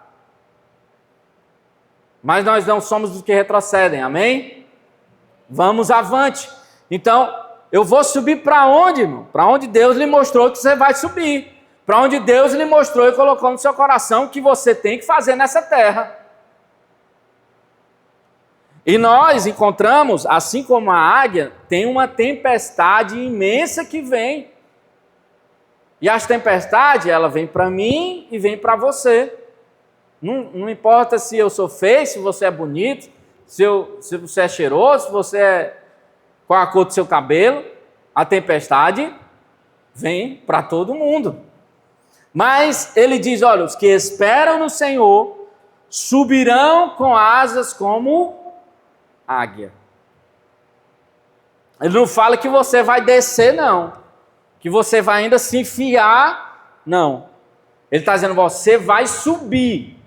A: Mas nós não somos dos que retrocedem, amém? Vamos avante. Então, eu vou subir para onde, irmão? Para onde Deus lhe mostrou que você vai subir. Para onde Deus lhe mostrou e colocou no seu coração que você tem que fazer nessa terra. E nós encontramos, assim como a águia, tem uma tempestade imensa que vem. E as tempestades, ela vem para mim e vem para você. Não importa se eu sou feio, se você é bonito, se você é cheiroso, qual a cor do seu cabelo, a tempestade vem para todo mundo. Mas ele diz, olha, os que esperam no Senhor subirão com asas como águia. Ele não fala que você vai descer, não. Que você vai ainda se enfiar, não. Ele está dizendo, você vai subir,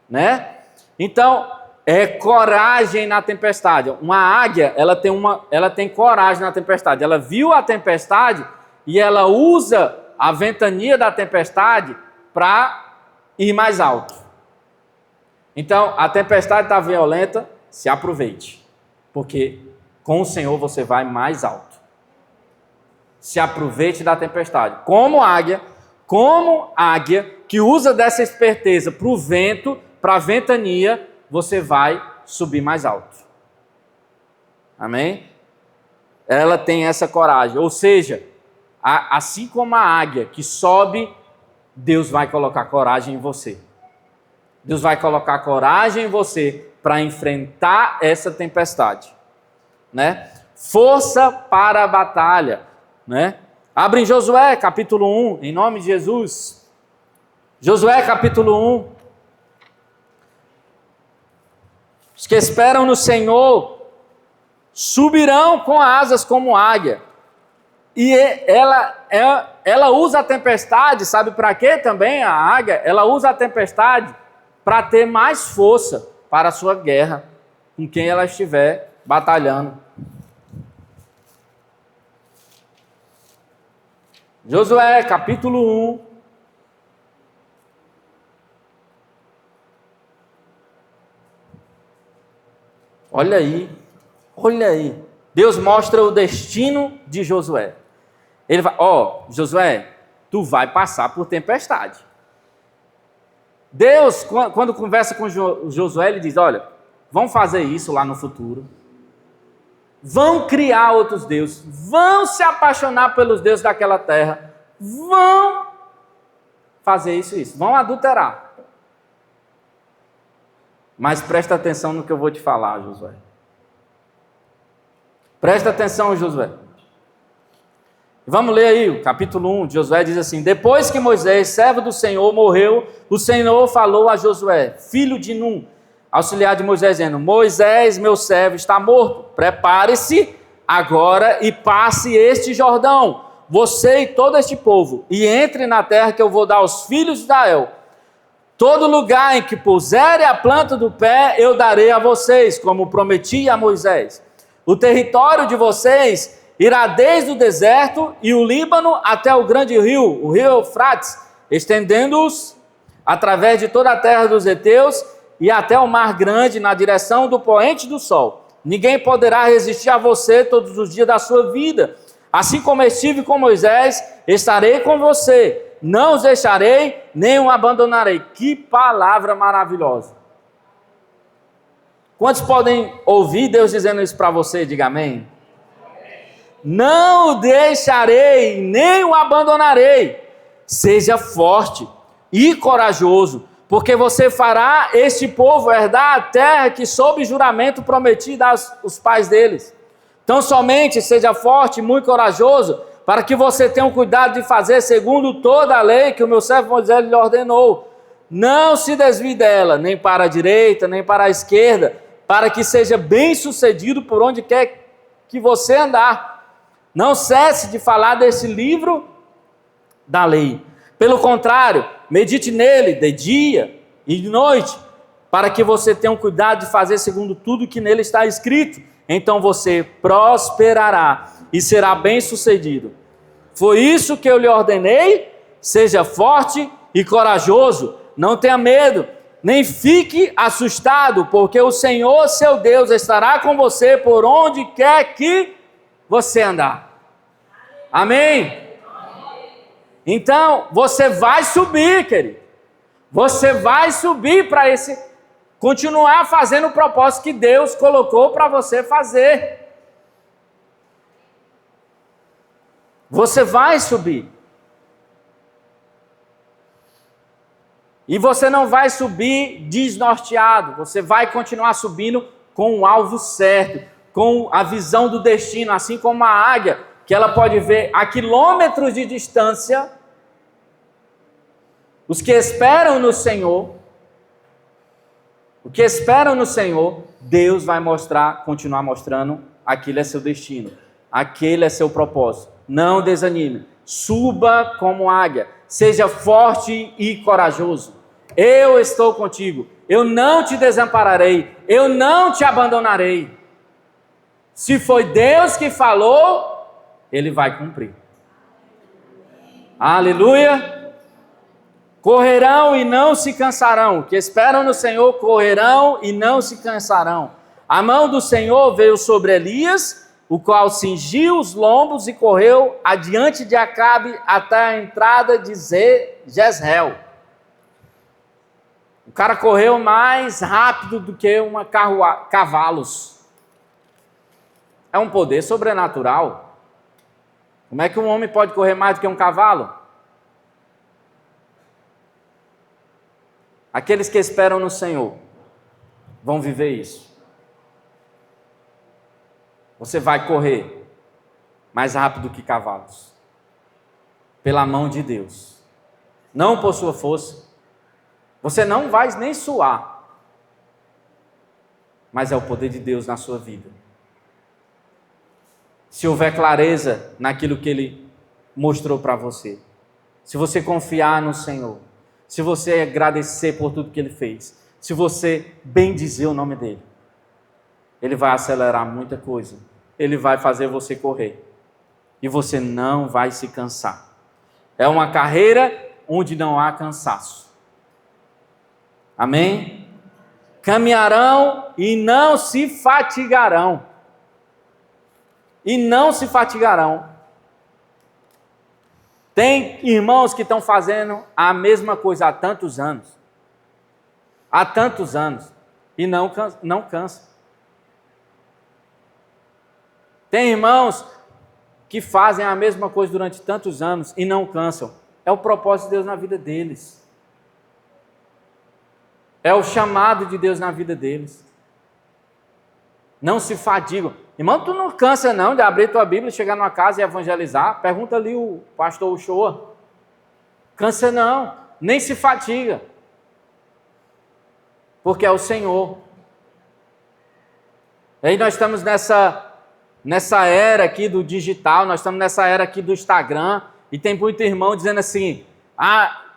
A: né? Então, é coragem na tempestade. Uma águia, ela tem coragem na tempestade. Ela viu a tempestade e ela usa a ventania da tempestade para ir mais alto. Então, a tempestade está violenta, se aproveite, porque com o Senhor você vai mais alto. Se aproveite da tempestade. Como águia que usa dessa esperteza para o vento, para a ventania, você vai subir mais alto. Amém? Ela tem essa coragem. Ou seja, assim como a águia que sobe, Deus vai colocar coragem em você. Deus vai colocar coragem em você para enfrentar essa tempestade, né? Força para a batalha, né? Abre em Josué, capítulo 1, em nome de Jesus. Josué, capítulo 1. Os que esperam no Senhor subirão com asas como águia. E ela usa a tempestade, sabe para quê também a águia? Ela usa a tempestade para ter mais força para a sua guerra com quem ela estiver batalhando. Josué, capítulo 1. Olha aí. Deus mostra o destino de Josué. Ele vai, Josué, tu vai passar por tempestade. Deus, quando conversa com Josué, ele diz, olha, vão fazer isso lá no futuro. Vão criar outros deuses. Vão se apaixonar pelos deuses daquela terra. Vão fazer isso. Vão adulterar. Mas presta atenção no que eu vou te falar, Josué. Presta atenção, Josué. Vamos ler aí o capítulo 1 de Josué, diz assim: depois que Moisés, servo do Senhor, morreu, o Senhor falou a Josué, filho de Num, auxiliar de Moisés, dizendo: Moisés, meu servo, está morto. Prepare-se agora e passe este Jordão, você e todo este povo, e entre na terra que eu vou dar aos filhos de Israel. Todo lugar em que puserem a planta do pé, eu darei a vocês, como prometi a Moisés. O território de vocês irá desde o deserto e o Líbano até o grande rio, o rio Eufrates, estendendo-os através de toda a terra dos heteus e até o mar grande, na direção do poente do sol. Ninguém poderá resistir a você todos os dias da sua vida. Assim como estive com Moisés, estarei com você. Não os deixarei, nem o abandonarei. Que palavra maravilhosa. Quantos podem ouvir Deus dizendo isso para você? Diga amém. Não o deixarei, nem o abandonarei. Seja forte e corajoso, porque você fará este povo herdar a terra que sob juramento prometi dar aos pais deles. Então somente seja forte e muito corajoso, para que você tenha o cuidado de fazer segundo toda a lei que o meu servo Moisés lhe ordenou. Não se desvie dela, nem para a direita, nem para a esquerda, para que seja bem sucedido por onde quer que você andar. Não cesse de falar desse livro da lei. Pelo contrário, medite nele de dia e de noite, para que você tenha um cuidado de fazer segundo tudo que nele está escrito. Então você prosperará e será bem sucedido. Foi isso que eu lhe ordenei, seja forte e corajoso, não tenha medo, nem fique assustado, porque o Senhor, seu Deus, estará com você por onde quer que você andar. Amém? Então, você vai subir, querido. Você vai subir para continuar fazendo o propósito que Deus colocou para você fazer. Você vai subir. E você não vai subir desnorteado. Você vai continuar subindo com o alvo certo, com a visão do destino, assim como a águia, que ela pode ver a quilômetros de distância. Os que esperam no Senhor, Deus vai continuar mostrando, aquilo é seu destino, aquele é seu propósito. Não desanime, suba como águia, seja forte e corajoso. Eu estou contigo, eu não te desampararei, eu não te abandonarei. Se foi Deus que falou, Ele vai cumprir. Aleluia! Correrão e não se cansarão, que esperam no Senhor correrão e não se cansarão. A mão do Senhor veio sobre Elias, o qual cingiu os lombos e correu adiante de Acabe até a entrada de Jezreel. O cara correu mais rápido do que cavalos. É um poder sobrenatural. Como é que um homem pode correr mais do que um cavalo? Aqueles que esperam no Senhor vão viver isso. Você vai correr mais rápido que cavalos. Pela mão de Deus. Não por sua força. Você não vai nem suar. Mas é o poder de Deus na sua vida. Se houver clareza naquilo que Ele mostrou para você. Se você confiar no Senhor. Se você agradecer por tudo que Ele fez. Se você bendizer o nome dEle. Ele vai acelerar muita coisa. Ele vai fazer você correr. E você não vai se cansar. É uma carreira onde não há cansaço. Amém? Caminharão e não se fatigarão. E não se fatigarão. Tem irmãos que estão fazendo a mesma coisa há tantos anos. Há tantos anos. E não cansa. Tem irmãos que fazem a mesma coisa durante tantos anos e não cansam. É o propósito de Deus na vida deles. É o chamado de Deus na vida deles. Não se fadigam. Irmão, tu não cansa não de abrir tua Bíblia, chegar numa casa e evangelizar? Pergunta ali o pastor Uchoa. Cansa não, nem se fatiga. Porque é o Senhor. E aí nós estamos nessa era aqui do digital, nós estamos nessa era aqui do Instagram, e tem muito irmão dizendo assim,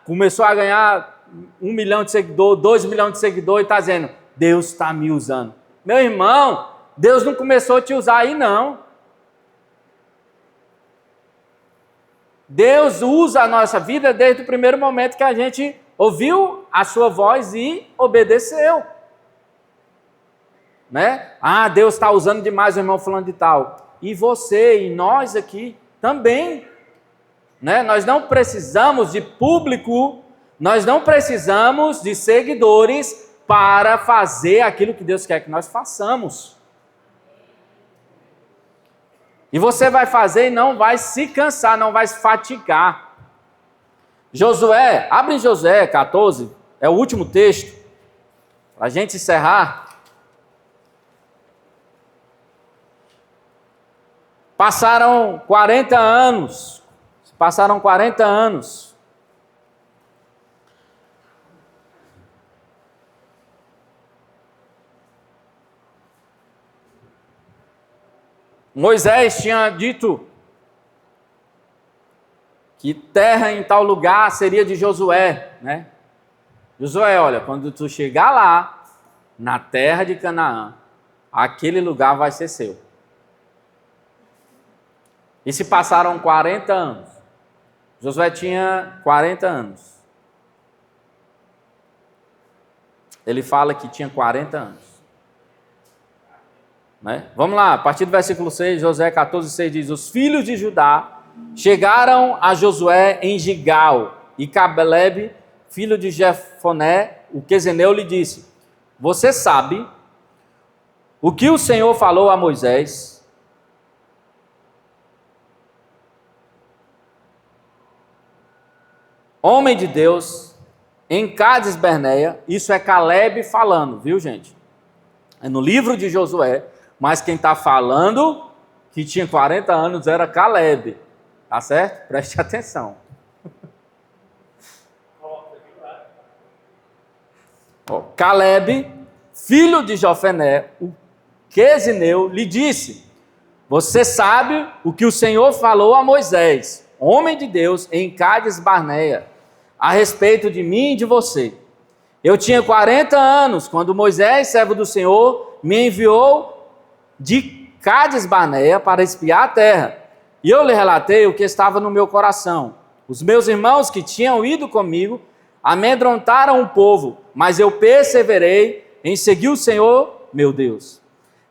A: começou a ganhar 1 milhão de seguidores, 2 milhões de seguidores, e está dizendo, Deus está me usando. Meu irmão, Deus não começou a te usar aí não. Deus usa a nossa vida desde o primeiro momento que a gente ouviu a sua voz e obedeceu. Né? Deus está usando demais o irmão fulano de tal. E você e nós aqui também. Né? Nós não precisamos de público, nós não precisamos de seguidores para fazer aquilo que Deus quer que nós façamos. E você vai fazer e não vai se cansar, não vai se fatigar. Josué, abre em Josué 14, é o último texto, para a gente encerrar. Passaram 40 anos. Moisés tinha dito que terra em tal lugar seria de Josué, né? Josué, olha, quando tu chegar lá, na terra de Canaã, aquele lugar vai ser seu. E se passaram 40 anos. Josué tinha 40 anos. Ele fala que tinha 40 anos. Né? Vamos lá, a partir do versículo 6, Josué 14, 6 diz, os filhos de Judá chegaram a Josué em Gigal, e Caleb, filho de Jefoné, o quezeneu, lhe disse, você sabe o que o Senhor falou a Moisés? Homem de Deus, em Cades Berneia, isso é Caleb falando, viu gente? É no livro de Josué, mas quem está falando que tinha 40 anos era Caleb, tá certo? Preste atenção. Caleb, filho de Jofoné, o quezeneu, lhe disse, você sabe o que o Senhor falou a Moisés, homem de Deus, em Cádiz Barneia, a respeito de mim e de você. Eu tinha 40 anos quando Moisés, servo do Senhor, me enviou de Cádiz Barneia para espiar a terra. E eu lhe relatei o que estava no meu coração. Os meus irmãos que tinham ido comigo amedrontaram o povo, mas eu perseverei em seguir o Senhor, meu Deus.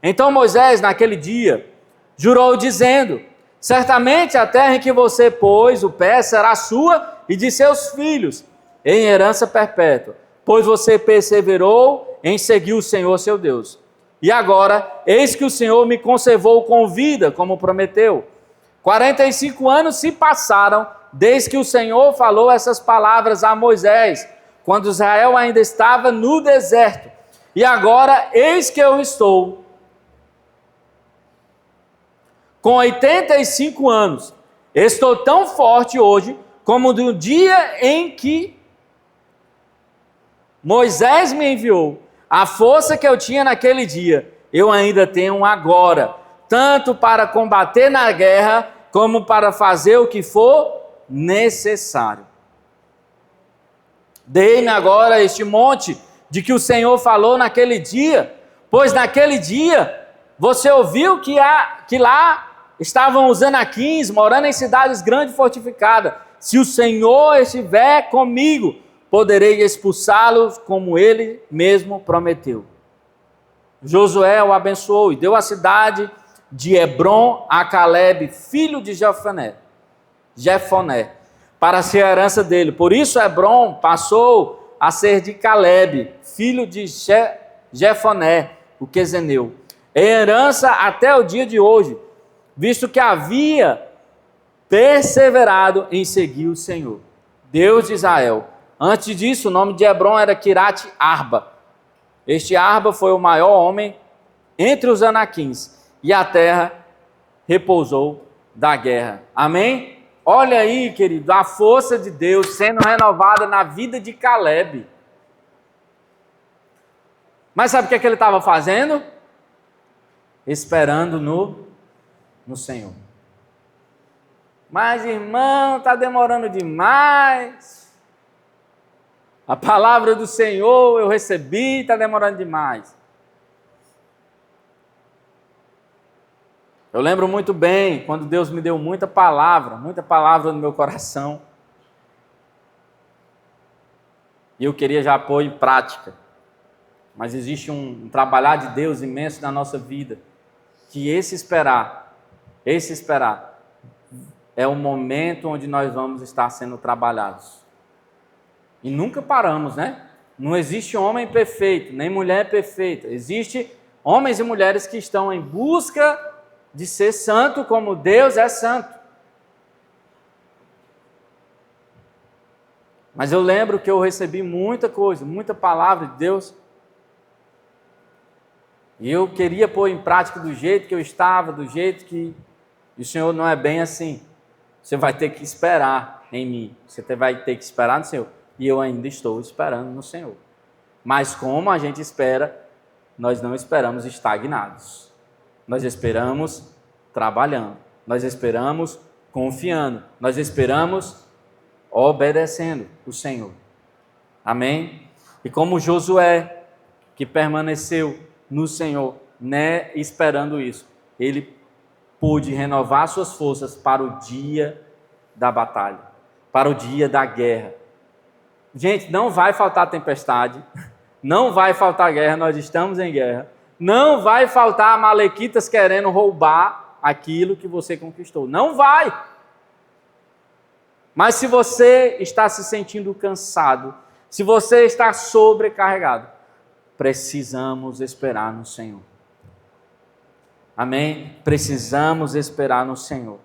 A: Então Moisés, naquele dia, jurou dizendo: certamente a terra em que você pôs o pé será sua e de seus filhos, em herança perpétua, pois você perseverou em seguir o Senhor, seu Deus. E agora, eis que o Senhor me conservou com vida, como prometeu. 45 anos se passaram desde que o Senhor falou essas palavras a Moisés, quando Israel ainda estava no deserto. E agora, eis que eu estou com 85 anos. Estou tão forte hoje como no dia em que Moisés me enviou. A força que eu tinha naquele dia, eu ainda tenho agora, tanto para combater na guerra, como para fazer o que for necessário. Dei-me agora este monte de que o Senhor falou naquele dia, pois naquele dia você ouviu que lá estavam os anaquins morando em cidades grandes e fortificadas. Se o Senhor estiver comigo, poderei expulsá-los como ele mesmo prometeu. Josué o abençoou e deu a cidade de Hebrom a Caleb, filho de Jefoné, para ser a herança dele. Por isso Hebrom passou a ser de Caleb, filho de Jefoné, o quezeneu, em herança até o dia de hoje, visto que havia perseverado em seguir o Senhor, Deus de Israel. Antes disso, o nome de Hebrom era Quirat Arba. Este Arba foi o maior homem entre os anaquins, e a terra repousou da guerra. Amém? Olha aí, querido, a força de Deus sendo renovada na vida de Caleb. Mas sabe o que ele estava fazendo? Esperando no Senhor. Mas, irmão, está demorando demais. A palavra do Senhor eu recebi, está demorando demais. Eu lembro muito bem quando Deus me deu muita palavra no meu coração. E eu queria já pôr em prática. Mas existe um trabalhar de Deus imenso na nossa vida. Que esse esperar é o momento onde nós vamos estar sendo trabalhados. E nunca paramos, né? Não existe homem perfeito, nem mulher perfeita. Existe homens e mulheres que estão em busca de ser santo como Deus é santo. Mas eu lembro que eu recebi muita coisa, muita palavra de Deus. E eu queria pôr em prática do jeito que eu estava, do jeito que... E o Senhor não é bem assim. Você vai ter que esperar em mim. Você vai ter que esperar no Senhor. E eu ainda estou esperando no Senhor. Mas como a gente espera, nós não esperamos estagnados. Nós esperamos trabalhando. Nós esperamos confiando. Nós esperamos obedecendo o Senhor. Amém? E como Josué, que permaneceu no Senhor, né, esperando isso, ele pôde renovar suas forças para o dia da batalha, para o dia da guerra. Gente, não vai faltar tempestade, não vai faltar guerra, nós estamos em guerra, não vai faltar amalequitas querendo roubar aquilo que você conquistou, não vai. Mas se você está se sentindo cansado, se você está sobrecarregado, precisamos esperar no Senhor. Amém? Precisamos esperar no Senhor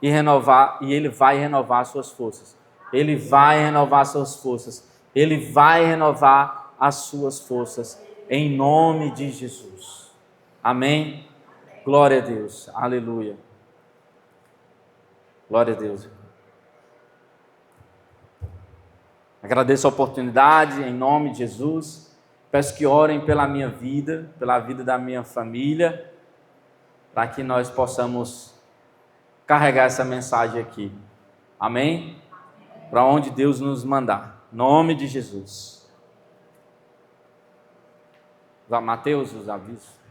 A: e renovar, e Ele vai renovar suas forças. Ele vai renovar suas forças. Ele vai renovar as suas forças em nome de Jesus. Amém? Glória a Deus. Aleluia. Glória a Deus. Agradeço a oportunidade em nome de Jesus. Peço que orem pela minha vida, pela vida da minha família, para que nós possamos carregar essa mensagem aqui Amém? Para onde Deus nos mandar. Em nome de Jesus. Mateus, os avisos.